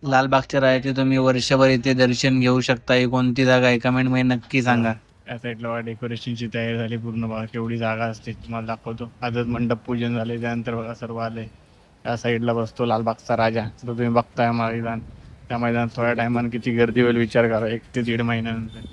लालबागच्या राजाचे तुम्ही वर्षभर इथे दर्शन घेऊ शकता. ही कोणती जागा आहे कमेंट मध्ये नक्की सांगा. या साईडला बघा डेकोरेशनची तयारी झाली पूर्ण. बघा केवढी जागा असते तुम्हाला दाखवतो. आजच मंडप पूजन झाले, त्यानंतर बघा सर्व आले. या साईडला बसतो लालबागचा राजा, जो तुम्ही बघताय मैदान. त्या मैदानात थोड्या टायमाने किती गर्दी होईल विचार करा. 1 ते 1.5 महिन्यानंतर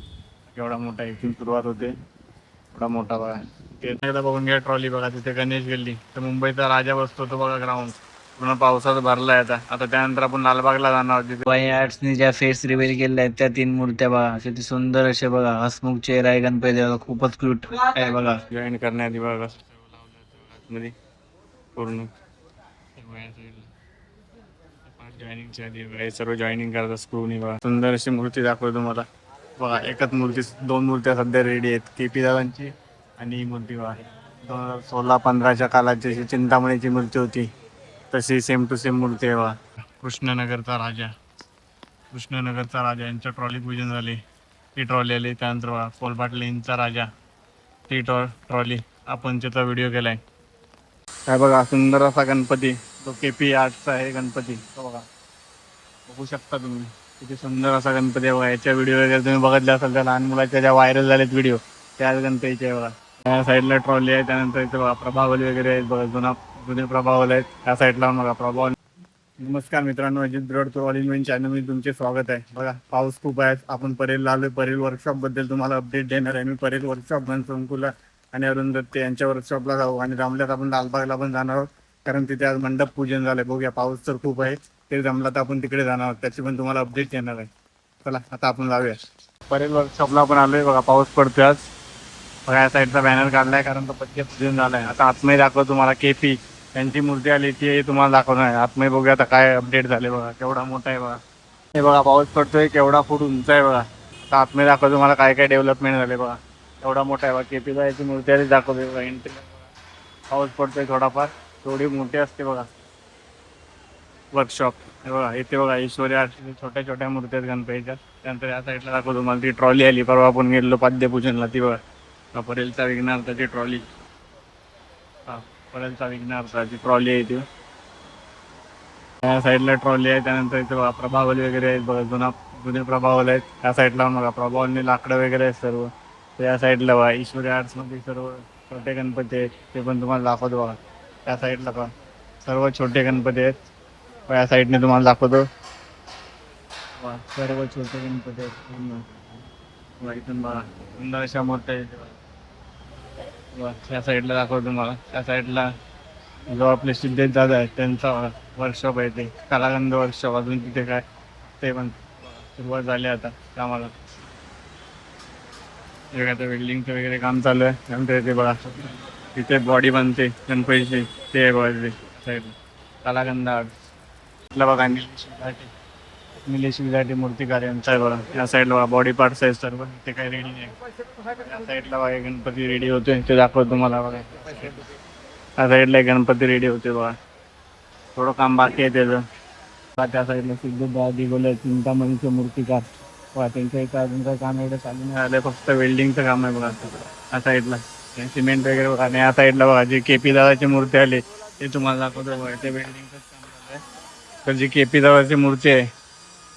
केवढा मोठा इथून सुरुवात होते. एवढा मोठा बघा. ते एकदा बघून घ्या ट्रॉली. बघा तिथे गणेश गल्ली, तर मुंबईचा राजा बसतो तो बघा ग्राउंड. पूर्ण पावसात भरलाय आता त्यानंतर आपण लालबागला जाणार आहोत. तिथे वाई आर्ट्सने ज्या फेस रिव्हील केल्या आहेत त्या 3 मूर्त्या बघा, किती सुंदर असे बघा. हसमुख चेहरा आहे गणपती देवाचा, खूपच क्यूट आहे बघा. जॉईन करण्यात बघा मध्ये पूर्ण जॉईनिंगच्या आधी बघा हे सर्व जॉईनिंग करतात स्क्रूनी. बघा सुंदर अशी मूर्ती दाखवतो तुम्हाला. बघा एकच मूर्ती, 2 मूर्त्या सध्या रेडी आहेत. केपी दादांची आणि ही मूर्ती बघा 2016-15च्या काळाची जी चिंतामणीची मूर्ती होती, तशी सेम टू सेम मूर्ती आहे बघा. कृष्णनगरचा राजा यांच्या ट्रॉली पूजन झाले. ती ट्रॉली आली. त्यानंतर बघा कोलपाट लेनचा राजा, ती ट्रॉली आपण त्याचा व्हिडिओ केलाय. काय बघा सुंदर असा गणपती, तो केपी आर्टचा आहे गणपती. तो बघा बघू शकता तुम्ही किती सुंदर असा गणपती आहे बघा. याच्या व्हिडिओ वगैरे तुम्ही बघितले असाल, त्या लहान मुलाच्या ज्या व्हायरल झालेत व्हिडिओ, त्याच गणपतीचे आहे बघा. त्या साईडला ट्रॉली आहे. त्यानंतर इथे बघा प्रभावली वगैरे आहेत बघा. जुने प्रभावली आहेत त्या साईडला बघा प्रभावली. नमस्कार मित्रांनो, Ajit broad to all in one चॅनलमध्ये तुमचे स्वागत आहे. बघा पाऊस खूप आहे. आपण परेलला आलोय. परेल वर्कशॉपबद्दल तुम्हाला अपडेट देणार आहे मी. परेल वर्कशॉप, संकुला आणि अरुण दत्ते यांच्या वर्कशॉपला जाऊ आणि रामल्यात आपण लालबागला पण जाणार आहोत, कारण तिथे आज मंडप पूजन झालंय. बघूया पाऊस तर खूप आहे, ते जमला तर आपण तिकडे जाणार आहोत, त्याची पण तुम्हाला अपडेट देणार आहे. चला आता आपण जाऊया. परेल वर्कशॉपला आपण आलोय. बघा पाऊस पडतोय आज. बघा या साईडचा बॅनर काढलाय कारण तो पत्ते पूजन झालाय. आता आतमध्ये दाखव तुम्हाला. केपी त्यांची मूर्ती आली, ती तुम्हाला दाखवणार आहे. आतमध्ये बघूया आता काय अपडेट झाले. बघा केवढा मोठा आहे बघा. हे बघा पाऊस पडतोय, केवढा फूट उंच आहे बघा. आता आतमध्ये दाखव तुम्हाला काय काय डेव्हलपमेंट झाले. बघा एवढा मोठा आहे बघा. केपीला याची मूर्ती आली दाखवते बघा. एंट्री पाऊस पडतोय थोडाफार, थोडी मोठी असते बघा वर्कशॉप. हे बघा इथे बघा ईश्वरी आरती छोट्या छोट्या मूर्ती आहेत गणपतीच्या. त्यानंतर या साईडला दाखवतो तुम्हाला ती ट्रॉली आली, परवा आपण गेलो पाद्यपूजनला, ती बघा परेलचा विघ्नार्थाची ट्रॉली. हा परेलचा विघ्नार्थाची ट्रॉली आहे ती. त्या साईडला ट्रॉली आहे. त्यानंतर इथे बघा प्रभावली वगैरे आहेत बघा. जुने प्रभावली आहेत त्या साईडला बघा. प्रभावली लाकडं वगैरे आहेत सर्व. त्या साईडला बघा ईश्वरी आर्ट्समध्ये सर्व छोटे गणपती आहेत, ते पण तुम्हाला दाखवतो बघा. त्या साईडला बघा सर्व छोटे गणपती आहेत. या साईडने तुम्हाला दाखवतो सर्व छोटे गणपती आहेत. इथून बघा सुंदर अशा मोठ्या त्या साईडला दाखवतो तुम्हाला. त्या साईडला जो आपले सिद्धेश दादा आहेत त्यांचा वर्कशॉप आहे, ते कलागंध वर्कशॉप. अजून तिथे काय ते पण सुरुवात झाली आता कामाला. आता बिल्डिंगचं वगैरे काम चालू आहे. त्यानंतर ते बघा तिथे बॉडी बनते गणपतीची, ते आहे बघा तिथे साईडला कलागंध आर्ट बघा. निलेश विजाटी मूर्तिकार यांचा आहे बघा. या साईडला बघा बॉडी पार्ट्स आहेत सर्व. ते काही रेडी नाही. या साईडला बघा गणपती रेडी होतोय, ते दाखवतो तुम्हाला बघा. त्या साईडला गणपती रेडी होते बघा. थोडं काम बाकी आहे त्याचं. त्या साईडला सिद्धेश दिगोले चिंतामणीचे मूर्तिकार बघा. त्यांच्या इथं अजून काही काम एवढं चालू नाही आलं, फक्त वेल्डिंगचं काम आहे बघा. या साईडला सिमेंट वगैरे बघा. आणि या साईडला बघा जी केपी दादाची मूर्ती आली, ते तुम्हाला दाखवतो बघा. ते वेल्डिंगचंच काम झालं आहे. तर जी केपी दादाची मूर्ती आहे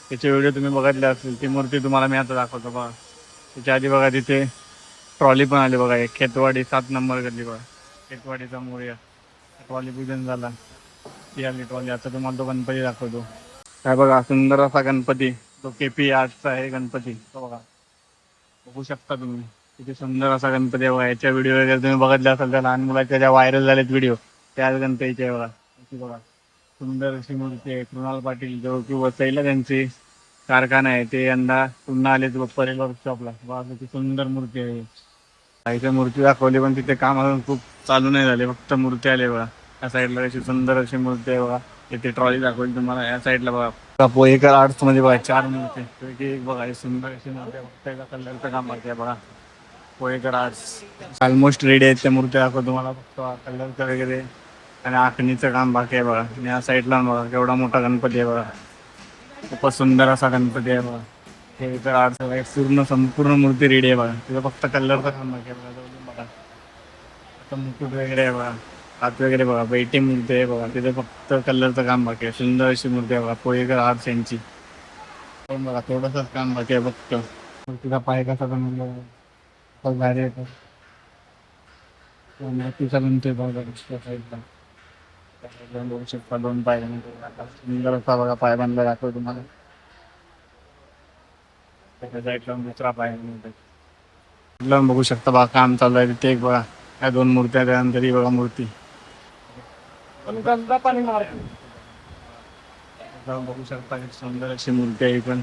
त्याचे व्हिडिओ तुम्ही बघितले असतील, ती मूर्ती तुम्हाला मी आता दाखवतो बघा. त्याच्या आधी बघा तिथे ट्रॉली पण आली बघा. एक खेतवाडी 7 नंबर गल्ली बघा. खेतवाडीचा मोर्या ट्रॉली पूजन झाला, ती आली ट्रॉली. आता तुम्हाला तो गणपती दाखवतो. काय बघा सुंदर असा गणपती, तो केपी आर्टचा आहे गणपती. तो बघा बघू शकता तुम्ही किती सुंदर असा गणपती आहे बघा. याच्या व्हिडिओ वगैरे तुम्ही बघितले असाल, त्या लहान मुलाच्या ज्या व्हायरल झालेत व्हिडिओ, त्याच गणपतीचे आहे बघा. बघा सुंदर अशी मूर्ती आहे. कृणाल पाटील जो की वसईला त्यांची कारखाना आहे, ते यंदा पुन्हा आले परेल वर्कशॉपला. बघा किती सुंदर मूर्ती आहे. इथे मूर्ती दाखवली पण तिथे काम अजून खूप चालू नाही झाले, फक्त मूर्ती आले बघा. या साईडला अशी सुंदर अशी मूर्ती आहे बघा. इथे ट्रॉली दाखवली तुम्हाला. या साईडला बघा पोहेकर आर्ट्स मध्ये बघा 4 मूर्ती एक बघा. सुंदर अशी मूर्ती फक्त कलरचं काम बाकी आहे बघा. पोहेकर आर्ट्स ऑलमोस्ट रेडी आहेत त्या मूर्ती दाखवतो तुम्हाला. फक्त कलरचं वगैरे आणि आखणीचं काम बाकी आहे बघा. आणि या साईडला बघा केवढा मोठा गणपती आहे बघा. खूपच सुंदर असा गणपती आहे बघा. पोहेकर आर्ट्स संपूर्ण मूर्ती रेडी आहे बघा. तिथं फक्त कलरचं काम बाकी आहे बघा. बघा आता मुकुट वगैरे आहे बघा. हात वगैरे बघा, बैठी मूर्ती आहे बघा, तिथे फक्त कलरचं काम बाकी आहे. सुंदर अशी मूर्ती आहे बघा, पोळेकर आर्ट्स यांची. पण बघा थोडंसंच काम बाकी आहे फक्त. मूर्तीचा पाय कसा बनवला आहे, खूप भारी आहे तो. तो मूर्तीचा बनतोय बघा त्या साईडला. त्या साईडला बघू शकता 2 पाय बनवले. सुंदर असा बघा पाय बनला दाखवतो तुम्हाला. त्याच्या साईडला दुसरा पाय बनवतोय. इथला बघू शकता बघा काम चालू आहे तिथे एक बघा. या 2 मूर्त्या त्यानंतर ही बघा मूर्ती. बघू शकता एक सुंदर अशी मूर्ती आहे. पण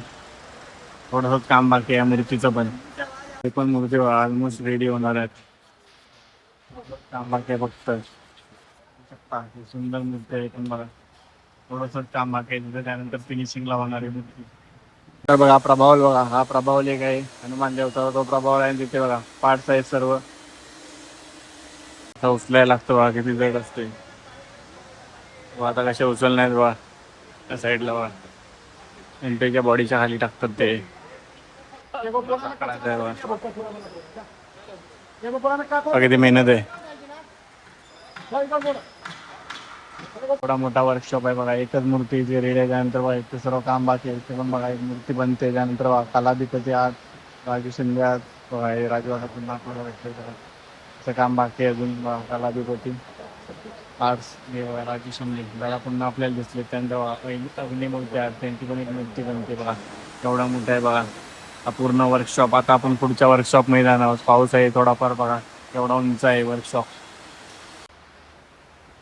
थोडंसं काम बाकी आहे या मूर्तीचं पण. ते पण मूर्ती ऑलमोस्ट रेडी होणार आहेत. काम बाकी आहे फक्त. शकता ही सुंदर मूर्ती आहे पण बघा थोडंसं काम बाकी आहे तिथे, त्यानंतर फिनिशिंगला होणार आहे मूर्ती. तर बघा प्रभावल बघा, हा प्रभावल एक आहे हनुमान देवता, तो प्रभावल आहे. तिथे बघा पार्ट्स आहेत सर्व. आता उचलायला लागतं बघा, किती जड असते. आता कशा उचलणार बघा त्या साईडला बघा, एंट्रीच्या बॉडीच्या खाली टाकतात ते. करायचं आहे बघा, किती मेहनत आहे. थोडा मोठा वर्कशॉप आहे बघा. एकच मूर्ती जी रेडी आहे, त्यानंतर बघा इथे सर्व काम बाकी आहे. ते पण बघा एक मूर्ती बनते, त्यानंतर बघा कलाधिपती आज राजू शिंदे आज बघा हे राजवाडा पुन्हा असं काम बाकी आहे अजून. बघा कलाधिपती आर्ट्स हे बघा राजू शिंदे बघा पुन्हा आपल्याला दिसले. त्यानंतर बघा पहिली अग्नी मूर्ती आहे, त्यांची पण एक मूर्ती बनते बघा. एवढा मोठा आहे बघा हा पूर्ण वर्कशॉप. आता आपण पुढच्या वर्कशॉपमध्ये जाणार आहोत. पाऊस आहे थोडाफार बघा, एवढा उंच आहे वर्कशॉप.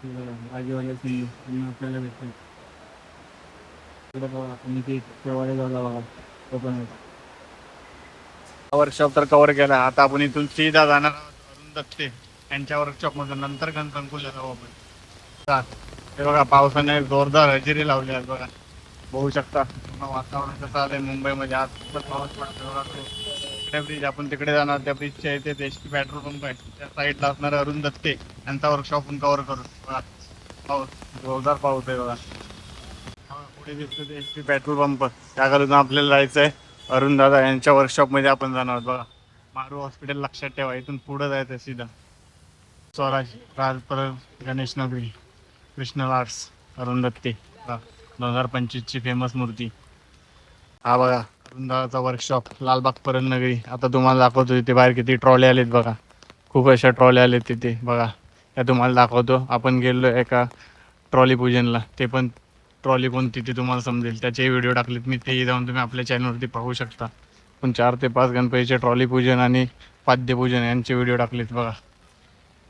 आपल्याला भेटतो वर्कशॉप तर कव्हर केला. आता आपण इथून सीधा जाणार आहोत अरुण दत्ते यांच्या वर्कशॉप मधून. नंतर गणसंकुलला जाऊ आपण. हे बघा पावसाने जोरदार हजेरी लावली आहे बघा, बघू शकता. वातावरण कसं आलंय मुंबईमध्ये आज खूपच पाऊस पडतो. तिकडे ब्रिज आपण तिकडे जाणार, त्या ब्रिजच्या इथे एसटी पेट्रोल पंप आहे त्या साईडला असणार अरुण दत्ते यांचा वर्कशॉप आपण कव्हर करू. बघा पाऊस, जोरदार पाऊस आहे बघा. पुढे दिसतो ते एसटी पेट्रोल पंप, त्याकडून आपल्याला जायचं आहे अरुण दादा यांच्या वर्कशॉप मध्ये आपण जाणार आहोत बघा. मारू हॉस्पिटल लक्षात ठेवा, इथून पुढे जायचं सीधा. स्वराज राजपर गणेश नगरी कृष्ण आर्ट्स अरुण दत्ते 2025 ची फेमस मूर्ती. हा बघा अरुण दादाचा वर्कशॉप लालबाग परळ नगरी. आता तुम्हाला दाखवतो तिथे बाहेर किती ट्रॉले आलेत बघा, खूप अशा ट्रॉले आलेत तिथे बघा. त्या तुम्हाला दाखवतो. आपण गेलो एका ट्रॉली पूजनला, ते पण ट्रॉली कोणती ते तुम्हाला समजेल, त्याचे व्हिडिओ टाकलेत मी, तेही जाऊन तुम्ही आपल्या चॅनलवरती पाहू शकता. पण 4 ते 5 गणपतीचे ट्रॉली पूजन आणि पाद्यपूजन यांचे व्हिडिओ टाकलेत बघा.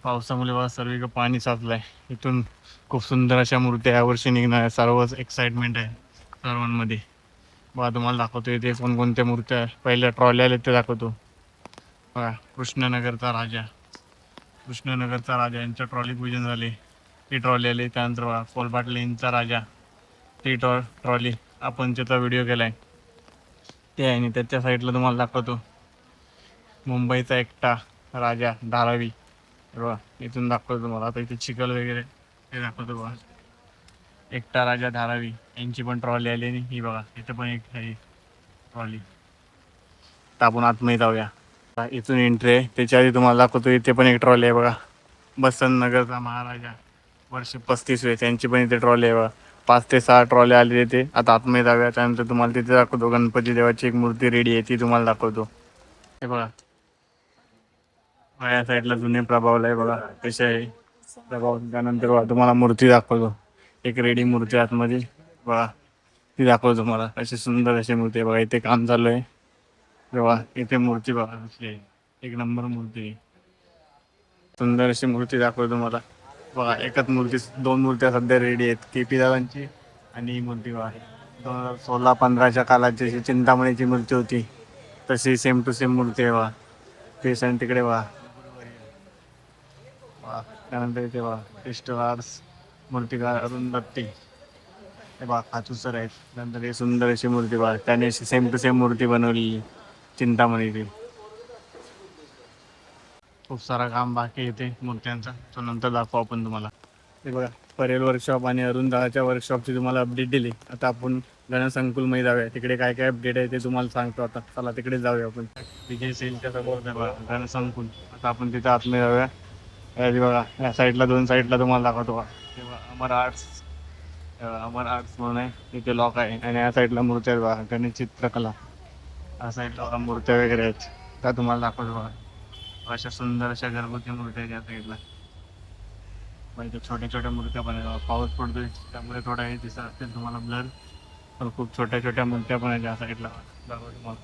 पावसामुळे बघा सर्व पाणी साचलंय. इथून खूप सुंदर अशा मूर्त्या यावर्षी निघणार आहे. सर्वच एक्साइटमेंट आहे सर्वांमध्ये बघा. तुम्हाला दाखवतो इथे कोणकोणत्या मूर्त्या पहिल्या ट्रॉली आल्या ते दाखवतो बघा. कृष्णनगरचा राजा यांचं ट्रॉली पूजन झाले, ती ट्रॉली आली. त्यानंतर बघा कोलबाट लेनचा राजा, ती ट्रॉली आपण त्याचा व्हिडिओ केलाय ते आहे. आणि त्याच्या साईडला तुम्हाला दाखवतो मुंबईचा एकटा राजा धारावी बघा, इथून दाखवतो तुम्हाला. आता इथे चिखल वगैरे ते दाखवतो बघा. एकटा राजा धारावी यांची पण ट्रॉली आली आणि ही बघा इथं पण एक आहे ट्रॉली. तर आपण आतमध्ये जाऊया. इथून एंट्री आहे, त्याच्या आधी तुम्हाला दाखवतो इथे पण एक ट्रॉली आहे बघा. बसंत नगरचा महाराजा वर्ष 35 त्यांची पण इथे ट्रॉली आहे बघा. 5 ते 6 ट्रॉली आली तिथे. आता आतमध्ये जाऊया, त्यानंतर तुम्हाला तिथे दाखवतो गणपती देवाची एक मूर्ती रेडी आहे, ती तुम्हाला दाखवतो. हे बघा या साईडला जुने प्रभावला आहे बघा कसे आहे प्रभाव. त्यानंतर बघा तुम्हाला मूर्ती दाखवतो, एक रेडी मूर्ती आतमध्ये बघा, ती दाखवतो तुम्हाला. अशी सुंदर अशी मूर्ती आहे बघा. इथे काम चालू आहे बघा. इथे मूर्ती बघा कसली आहे, एक नंबर मूर्ती आहे. सुंदर अशी मूर्ती दाखवतो तुम्हाला बघा. एकच मूर्ती, 2 मूर्त्या सध्या रेडी आहेत, केपी दादांची आणि ही मूर्ती बघा. 2016-15च्या काळात जशी चिंतामणीची मूर्ती होती तशी सेम टू सेम मूर्ती आहे बघा. पेशंट तिकडे बघा. त्यानंतर इथे बघा क्रिस्टल आर्ट्स मूर्तिकार अरुण दत्ते हे बघा खाचूसर आहेत. नंतर हे सुंदर अशी मूर्ती बघा, त्याने अशी सेम टू सेम मूर्ती बनवली चिंतामणीची. खूप सारा काम बाकी येते मूर्त्यांचा, तो नंतर दाखवू आपण तुम्हाला. हे बघा परेल वर्कशॉप आणि अरुण दादाच्या वर्कशॉपची तुम्हाला अपडेट दिली. आता आपण गणसंकुलमध्ये जाऊया, तिकडे काय काय अपडेट आहे ते तुम्हाला सांगतो. आता चला तिकडे जाऊया आपण. विजय सेलच्या समोर बघा गणसंकुल. आता आपण तिथे आतमध्ये जाऊया. हे बघा या साईडला 2 साईडला तुम्हाला दाखवतो बघा. हे बघा, अमर आर्ट्स म्हणून आहे, तिथे लॉक आहे. आणि या साईडला मूर्त्या आहेत बघा, गणेश चित्रकला. या साईडला बघा मूर्त्या वगैरे आहेत, त्या तुम्हाला दाखवतो बघा. अशा सुंदर अशा घरगुती मूर्त्या आहेत या साईडला. म्हणजे छोट्या छोट्या मूर्त्या पण आहेत बघा. पाऊस पडतोय त्यामुळे थोडा हे दिसत असतील तुम्हाला ब्लर, पण खूप छोट्या छोट्या मूर्त्या पण आहेत या साईडला. दाखवतो तुम्हाला.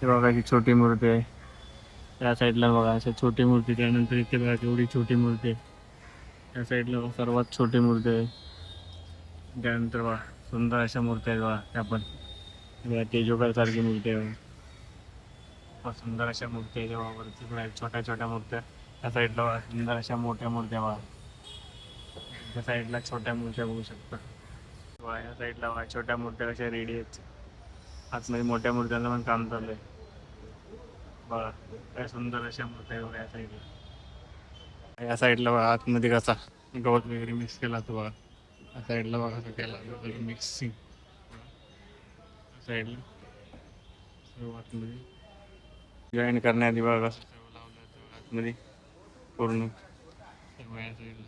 हे बघा ही छोटी मूर्ती आहे. त्या साईडला बघा अशा छोटी मूर्ती, त्यानंतर इथे बघा एवढी छोटी मूर्ती आहे. त्या साईडला बघा सर्वात छोटी मूर्ती आहे. त्यानंतर बघा सुंदर अशा मूर्त्या आहेत बघा त्या पण. बघा तेजोकार सारखी मूर्ती आहे बघा. खूप सुंदर अशा मूर्ती आहेत बघा. वरती पण आहेत छोट्या छोट्या मूर्त्या. त्या साईडला बघा सुंदर अशा मोठ्या मूर्त्या बघा. त्या साईडला छोट्या मूर्त्या बघू शकता बघा. या साईडला बघा छोट्या मूर्त्या कशा रेडी आहेत. आतमध्ये मोठ्या मूर्त्यांचं पण काम चालू आहे बघा. काय सुंदर अशा मूर्त्या आहे बघा या साईडला. या साईडला बघा आतमध्ये कसा गवत वगैरे मिक्स केला तो बघा. या साईडला बघा कसं केला मिक्सिंग. साईडला सर्व आतमध्ये जॉईन करण्याआधी बघा कसं सर्व लावलं होतं आतमध्ये पूर्ण. या साईडला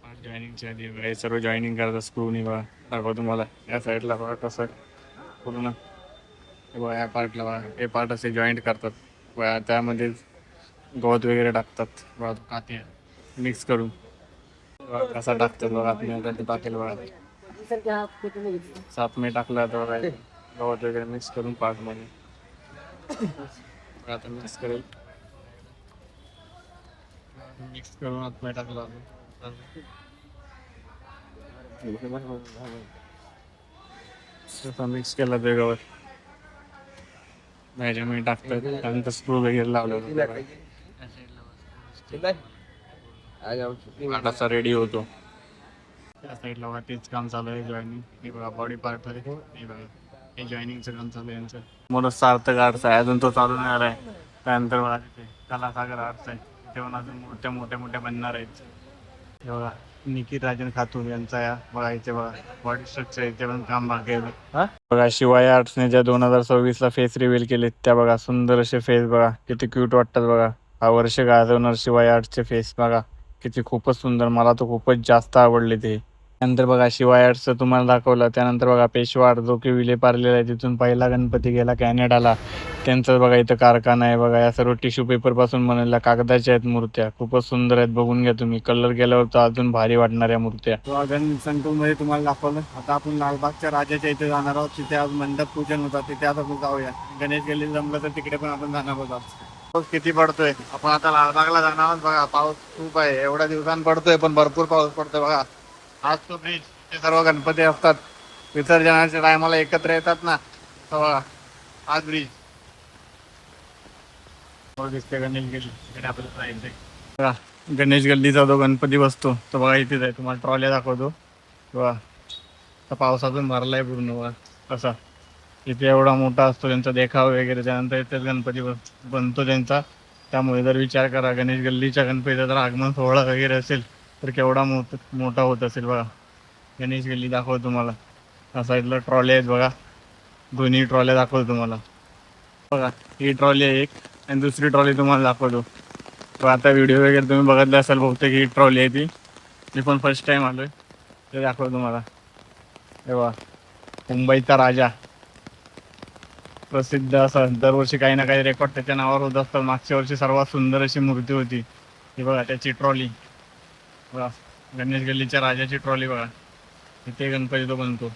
पार्ट जॉईनिंगच्या आधी बघा हे सर्व जॉईनिंग करतात स्क्रूनी बघा. दाखवा तुम्हाला. या साईडला बघा कसं पूर्ण. हे बघा या पार्टला बघा हे पार्ट असे जॉईंट करतात बघा. त्यामध्ये गवत वगैरे टाकतात बघा. काते मिक्स करून बघा कसा टाकतात बघा. आतमध्ये ते टाकेल बघा. 7 मे टाकला तर बघा गवत वगैरे मिक्स करून पार्टमध्ये आता मिक्स करेल. मिक्स करून आतमध्ये टाकला मिक्स केला ते गवत ह्याच्यामध्ये टाकतात. त्यानंतर स्क्रू वगैरे लावले असा रेडी होतो. त्या साईडला बघा तेच काम चालू आहे जॉईनिंग. हे बघा बॉडी पार्ट मध्ये हे बघा हे जॉईनिंगचं काम चालू आहे यांचं. मोठं सार्थक आर्ट्स आहे अजून तो चालू नाही आलाय. त्यानंतर बघा तिथे कलासागर आर्ट्स आहे. तिथे पण अजून मोठ्या मोठ्या मोठ्या बनणार आहेत. हे बघा निखिल राजन खातूर यांचा या बघा इथे बघा बॉडी स्ट्रक्चर इथे पण काम बाकी आहे बघा. शिवाय आर्ट्सने ज्या 2026 ला फेस रिव्हील केले त्या बघा सुंदर असे फेस बघा किती क्यूट वाटतात बघा. हा वर्ष गाजवणार शिवाय आर्ट्सचे फेस बघा किती खूपच सुंदर. मला तर खूपच जास्त आवडले ते. त्यानंतर बघा शिवाय आर्ट्सचं तुम्हाला दाखवलं. त्यानंतर बघा पेशवा आर्ट जो की विलेपार्लेला आहे तिथून पहिला गणपती गेला कॅनडाला. त्यांचं बघा इथं कारखाना आहे बघा. या सर्व टिश्यू पेपर पासून बनवलेल्या कागदाच्या आहेत मूर्त्या. खूपच सुंदर आहेत बघून घ्या तुम्ही. कलर गेल्यावर तर अजून भारी वाटणाऱ्या मूर्त्या. मध्ये तुम्हाला दाखवलं. आता आपण लालबागच्या राजाच्या इथे जाणार आहोत. तिथे आज मंडप पूजन होतात. तिथे आता आपण जाऊया. गणेश गल्ली जमलं तर तिकडे पण आपण जाणार आहोत. पाऊस किती पडतोय. आपण आता लालबागला जाणार आहोत बघा. पाऊस खूप आहे. एवढ्या दिवसांनी पडतोय पण भरपूर पाऊस पडतोय बघा. आज तो ब्रिज ते सर्व गणपती असतात विसर्जनाच्या टायमाला एकत्र येतात ना तेव्हा आज ब्रिज दिसते. गणेश गल्ली तिकडे आपल्याला जायचंय बघा. गणेश गल्लीचा जो गणपती बसतो तो बघा इथेच आहे. तुम्हाला ट्रॉल्या दाखवतो बघा. तर पावसातून भरलाय पूर्ण बघा कसा. इथे एवढा मोठा असतो त्यांचा देखाव वगैरे. त्यानंतर इथेच गणपती बनतो त्यांचा. त्यामुळे जर विचार करा गणेश गल्लीच्या गणपतीचा जर आगमन सोहळा वगैरे असेल तर केवढा मोठा होत असेल बघा. गणेश गल्ली दाखवतो तुम्हाला. या साईडला ट्रॉली आहेत बघा. दोन्ही ट्रॉल्या दाखवतो तुम्हाला बघा. ही ट्रॉली आहे एक आणि दुसरी ट्रॉली तुम्हाला दाखवतो. आता व्हिडिओ वगैरे तुम्ही बघितले असाल बहुतेक. ही ट्रॉली आहे ती. मी पण फर्स्ट टाइम आलोय ते दाखवतो तुम्हाला. हे बघा मुंबईचा राजा प्रसिद्ध असं दरवर्षी काही ना काही रेकॉर्ड त्याच्या नावावर होत असतात. मागच्या वर्षी सर्वात सुंदर अशी मूर्ती होती ही बघा. त्याची ट्रॉली बघा. गणेश गल्लीच्या राजाची ट्रॉली बघा. तिथे गणपती तो बनतो.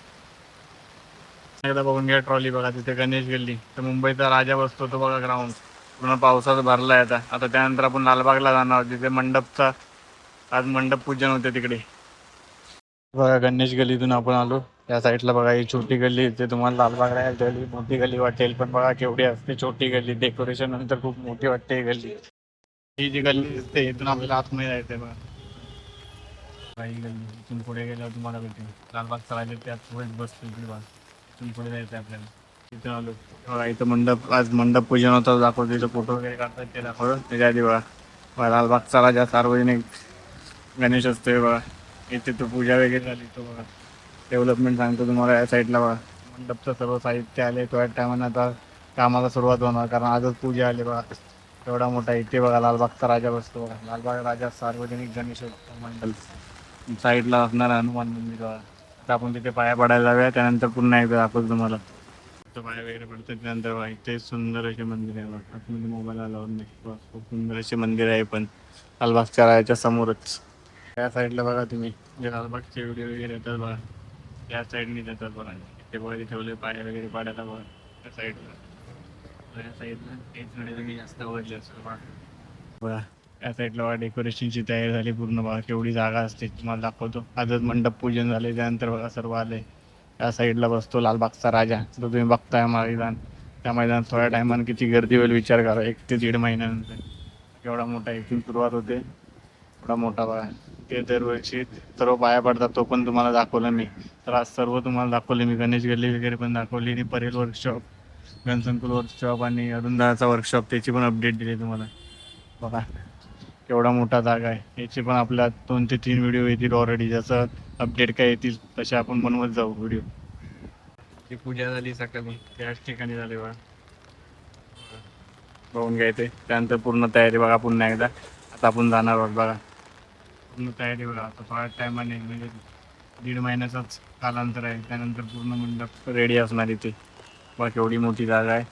एकदा बघून घ्या ट्रॉली बघा. तिथे गणेश गल्ली तर मुंबईचा राजा बसतो तो बघा. ग्राउंड पूर्ण पावसाचा भरलाय आता. आता त्यानंतर आपण लालबागला जाणार आहोत. तिथे मंडपचा आज मंडप पूजन होते तिकडे बघा. गणेश गल्लीतून आपण आलो. या साईडला बघा ही छोटी गल्ली. इथे तुम्हाला लालबागला यायला मोठी गल्ली वाटेल पण बघा केवढी असते छोटी गल्ली. डेकोरेशन नंतर खूप मोठी वाटते ही गल्ली. ही जी गल्ली दिसते इथून आपल्याला आतमध्ये जायचंय बघा. काही गल्ली इथून पुढे गेल्यावर तुम्हाला भेटेल. लालबाग चालायचे त्यात पुढेच बसतो इकडे बघा. इथून पुढे जायचं आपल्याला. इथून आलो बघा. इथं मंडप आज मंडप पूजन होतं दाखवतो. तिथं फोटो वगैरे काढतात ते दाखवलं. त्याच्या आधी बघा लालबागचा राजा सार्वजनिक गणेश असतोय बघा. इथे तो पूजा वगैरे झाली तो बघा. डेव्हलपमेंट सांगतो तुम्हाला. या साईडला बघा मंडपचं सर्व साहित्य आले. थोड्या टायमानं आता कामाला सुरुवात होणार कारण आजच पूजा आली बघा. एवढा मोठा इथे बघा लालबागचा राजा बसतो बघा. लालबाग राजा सार्वजनिक गणेशोत्सव मंडळ. साईडला असणार हनुमान मंदिर बघा. आता आपण तिथे पाया पडायला जाऊया, त्यानंतर पुन्हा एकदा दाखवतो तुम्हाला. तर पाया वगैरे पडतात त्यानंतर बघा इथे सुंदर असे मंदिर आहे बघा. आतमध्ये मोबाईल अलाउड नाही बघा. खूप सुंदर असे मंदिर आहे पण लालबागच्या राजाच्या समोरच. त्या साईडला बघा तुम्ही जे लालबागचे व्हिडिओ वगैरे येतात बघा, त्या साईडने जातात बघा. ते बघा ते ठेवले पाया वगैरे पाडायला बघा त्या साईडला. त्या साईडला तेच व्हिडिओ तुम्ही जास्त बघितले असेल बघा. बघा त्या साईडला बघा डेकोरेशनची तयारी झाली पूर्ण बघा. केवढी जागा असते तुम्हाला दाखवतो. आजच मंडप पूजन झाले, त्यानंतर बघा सर्व आले. त्या साईडला बसतो लालबागचा राजा, जो तुम्ही बघताय मैदान. त्या मैदानात थोड्या टायमानं किती गर्दी होईल विचार करा. 1 ते 1.5 महिन्यानंतर केवढा मोठा इथून सुरुवात होते. एवढा मोठा बघा. ते दरवर्षी सर्व पाया पडतात, तो पण तुम्हाला दाखवलं मी. तर आज सर्व तुम्हाला दाखवले मी. गणेश गल्ली वगैरे पण दाखवली आणि परेल वर्कशॉप, गणसंकुल वर्कशॉप आणि अरुंदाचा वर्कशॉप त्याची पण अपडेट दिली तुम्हाला. बघा केवढा मोठा जागा आहे. याचे पण आपल्या 2 ते 3 व्हिडिओ येतील ऑलरेडी. जसं अपडेट काय येतील तसे आपण बनवत जाऊ व्हिडिओ. ती पूजा झाली सकाळी, त्याच ठिकाणी झाली बघा. बघून घ्यायचे त्यानंतर पूर्ण तयारी बघा. पुन्हा एकदा आता आपण जाणार आहोत बघा. पूर्ण तयारी बघा. आता थोड्या टायमाने म्हणजे 1.5 महिन्याचाच कालांतर आहे, त्यानंतर पूर्ण मंडप रेडी असणार इथे. बघा केवढी मोठी जागा आहे.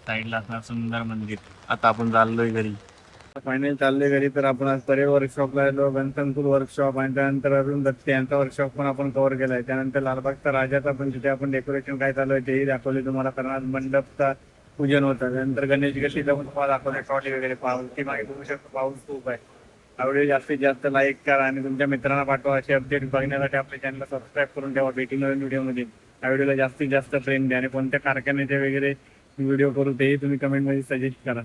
साईडला असणार सुंदर मंदिर. आता आपण चाललोय घरी. फायनल चाललोय घरी. तर आपण आज परेल वर्कशॉपला आलो, गणसंकुल वर्कशॉप आणि त्यानंतर अरुण दत्ते यांचा वर्कशॉप पण आपण कव्हर केलाय. त्यानंतर लालबागचा राजाचा पण तिथे आपण डेकोरेशन काय चालू आहे तेही दाखवले तुम्हाला. कारण आज मंडपचा पूजन होतं. त्यानंतर गणेश गल्लीचा पण तुम्हाला दाखवले. ट्रॉली वगैरे पाऊस मागे बघू शकतो, पाऊस खूप आहे. आवडेल जास्तीत जास्त लाईक करा आणि तुमच्या मित्रांना पाठवा. असे अपडेट बघण्यासाठी आपल्या चॅनलला सबस्क्राईब करून ठेवा. भेटून नवीन व्हिडिओमध्ये. या व्हिडिओला जास्तीत जास्त ट्रेंड द्या आणि कोणत्या कारखान्याचे वगैरे व्हिडिओ करू तेही तुम्ही कमेंटमध्ये सजेस्ट करा.